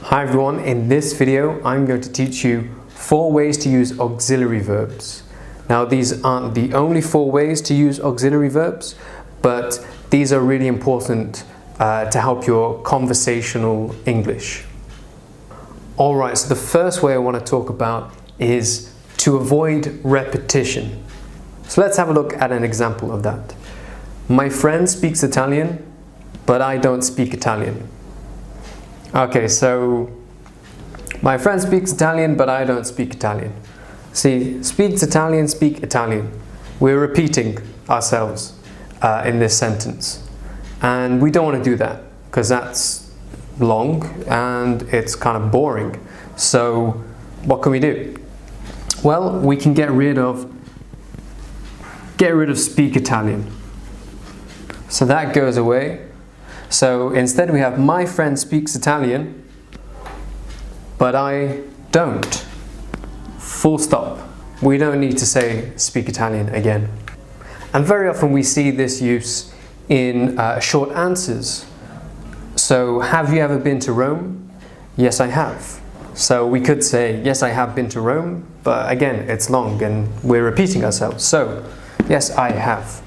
Hi everyone, in this video I'm going to teach you 4 ways to use auxiliary verbs. Now these aren't the only 4 ways to use auxiliary verbs, but these are really important to help your conversational English. Alright, so the first way I want to talk about is to avoid repetition. So let's have a look at an example of that. My friend speaks Italian, but I don't speak Italian. Okay, so my friend speaks Italian, but I don't speak Italian. See, speaks Italian, speak Italian. We're repeating ourselves in this sentence. And we don't want to do that because that's long and it's kind of boring. So what can we do? Well, we can get rid of speak Italian. So that goes away. So instead we have my friend speaks Italian, but I don't. Full stop. We don't need to say speak Italian again. And very often we see this use in short answers. So have you ever been to Rome? Yes, I have. So we could say yes, I have been to Rome, but again it's long and we're repeating ourselves. So yes, I have.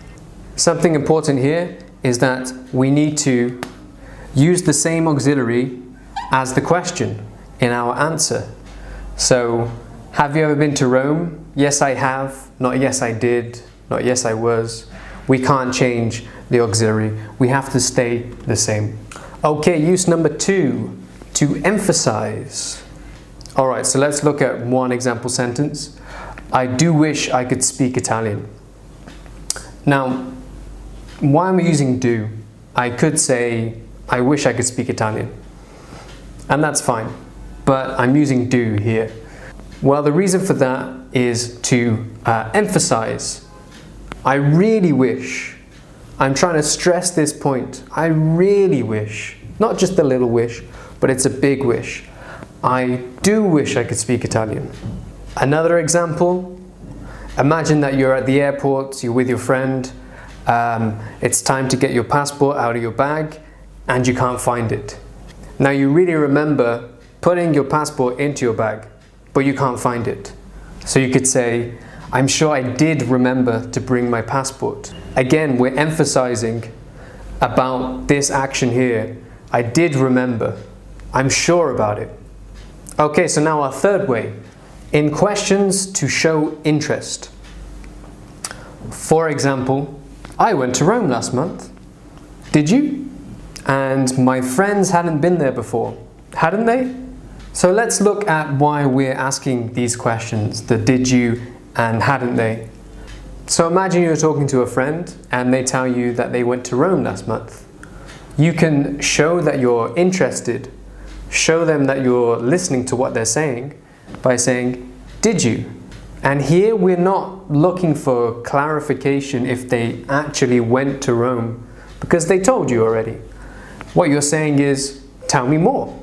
Something important here is that we need to use the same auxiliary as the question in our answer. So, have you ever been to Rome? Yes, I have. Not yes, I did. Not yes, I was. We can't change the auxiliary. We have to stay the same. Okay, use number 2, to emphasize. Alright, so let's look at one example sentence. I do wish I could speak Italian. Now, why am I using do? I could say, I wish I could speak Italian. And that's fine. But I'm using do here. Well, the reason for that is to emphasize. I really wish. I'm trying to stress this point. I really wish. Not just a little wish, but it's a big wish. I do wish I could speak Italian. Another example. Imagine that you're at the airport, you're with your friend. It's time to get your passport out of your bag and you can't find it. Now you really remember putting your passport into your bag, but you can't find it. So you could say, I'm sure I did remember to bring my passport. Again, we're emphasizing about this action here. I did remember. I'm sure about it. Okay, so now our third way. In questions, to show interest. For example, I went to Rome last month. Did you? And my friends hadn't been there before, hadn't they? So let's look at why we're asking these questions, the did you and hadn't they. So imagine you're talking to a friend and they tell you that they went to Rome last month. You can show that you're interested, show them that you're listening to what they're saying by saying, did you? And here we're not looking for clarification if they actually went to Rome, because they told you already. What you're saying is, tell me more.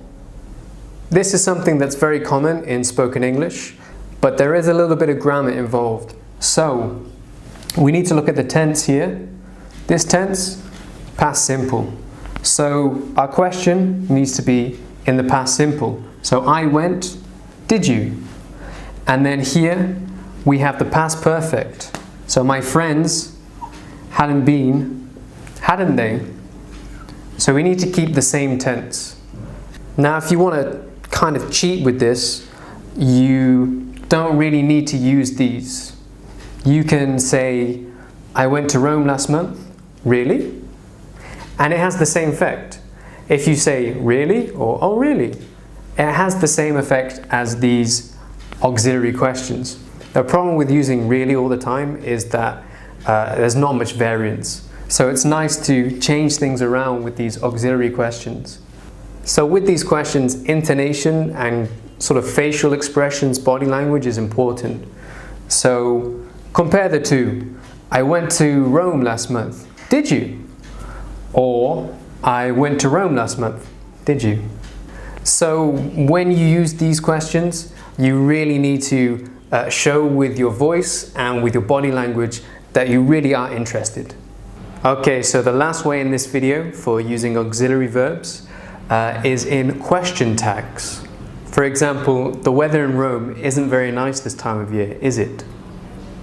This is something that's very common in spoken English, but there is a little bit of grammar involved. So, we need to look at the tense here. This tense, past simple. So, our question needs to be in the past simple. So, I went, did you? And then here, we have the past perfect. So my friends hadn't been, hadn't they? So we need to keep the same tense. Now if you want to kind of cheat with this, you don't really need to use these. You can say, I went to Rome last month. Really? And it has the same effect. If you say really or oh really, it has the same effect as these auxiliary questions. The problem with using really all the time is that there's not much variance. So it's nice to change things around with these auxiliary questions. So with these questions, intonation and sort of facial expressions, body language is important. So compare the two. I went to Rome last month. Did you? Or I went to Rome last month. Did you? So when you use these questions, you really need to show with your voice and with your body language that you really are interested. Okay, so the last way in this video for using auxiliary verbs is in question tags. For example, the weather in Rome isn't very nice this time of year, is it?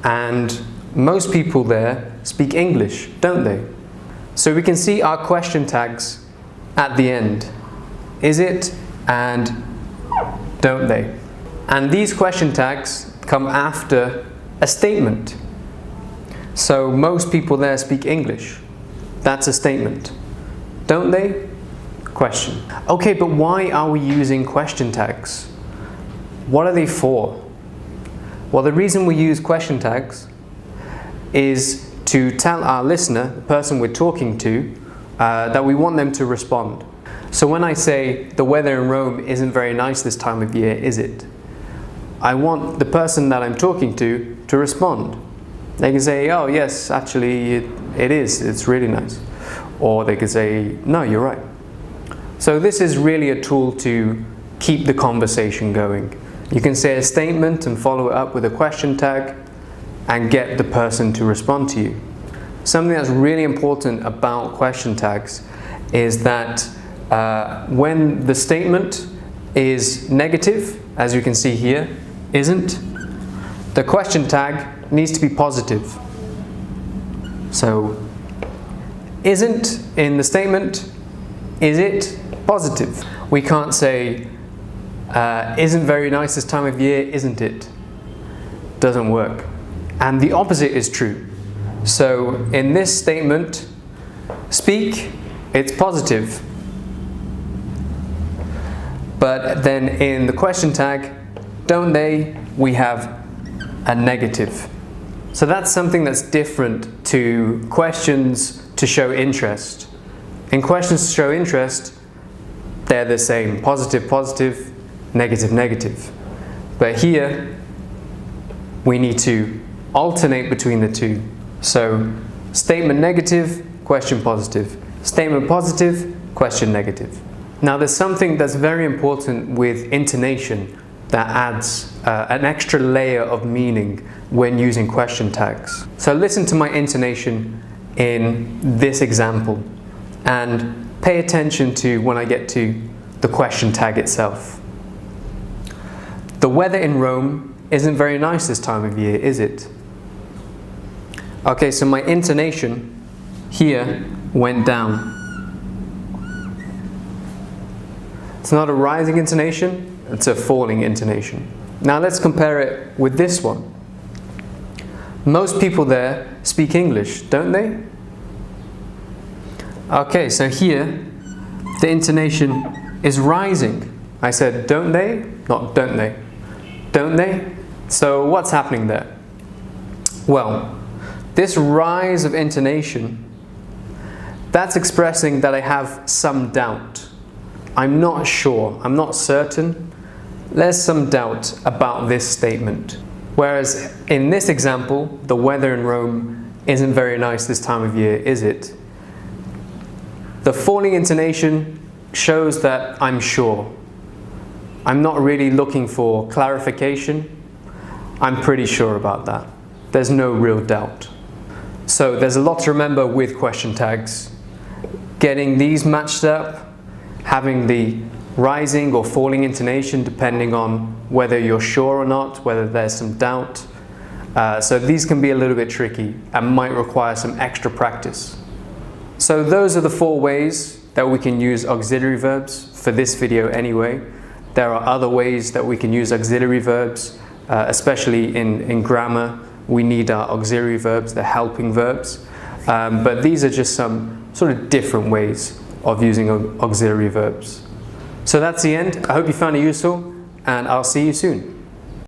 And most people there speak English, don't they? So we can see our question tags at the end. Is it and don't they? And these question tags come after a statement. So most people there speak English. That's a statement. Don't they? Question. Okay, but why are we using question tags? What are they for? Well, the reason we use question tags is to tell our listener, the person we're talking to, that we want them to respond. So when I say, the weather in Rome isn't very nice this time of year, is it? I want the person that I'm talking to respond. They can say, oh yes, actually it is, it's really nice. Or they could say, no, you're right. So this is really a tool to keep the conversation going. You can say a statement and follow it up with a question tag and get the person to respond to you. Something that's really important about question tags is that when the statement is negative, as you can see here, isn't, the question tag needs to be positive. So, isn't in the statement, is it positive? We can't say, isn't very nice this time of year, isn't it? Doesn't work. And the opposite is true. So in this statement, speak, it's positive. But then in the question tag, don't they, we have a negative. So that's something that's different to questions to show interest. In questions to show interest, they're the same, positive, positive, negative, negative. But here, we need to alternate between the two. So, statement negative, question positive. Statement positive, question negative. Now there's something that's very important with intonation that adds an extra layer of meaning when using question tags. So listen to my intonation in this example and pay attention to when I get to the question tag itself. The weather in Rome isn't very nice this time of year, is it? Okay, so my intonation here went down. It's not a rising intonation, it's a falling intonation. Now let's compare it with this one. Most people there speak English, don't they? Okay, so here the intonation is rising. I said don't they, not don't they. Don't they? So what's happening there? Well, this rise of intonation, that's expressing that I have some doubt. I'm not sure, I'm not certain. There's some doubt about this statement. Whereas in this example, the weather in Rome isn't very nice this time of year, is it? The falling intonation shows that I'm sure. I'm not really looking for clarification. I'm pretty sure about that. There's no real doubt. So there's a lot to remember with question tags. Getting these matched up, having the rising or falling intonation depending on whether you're sure or not, whether there's some doubt. So these can be a little bit tricky and might require some extra practice. So those are the 4 ways that we can use auxiliary verbs for this video anyway. There are other ways that we can use auxiliary verbs, especially in grammar. We need our auxiliary verbs, the helping verbs. But these are just some sort of different ways of using auxiliary verbs. So that's the end. I hope you found it useful, and I'll see you soon.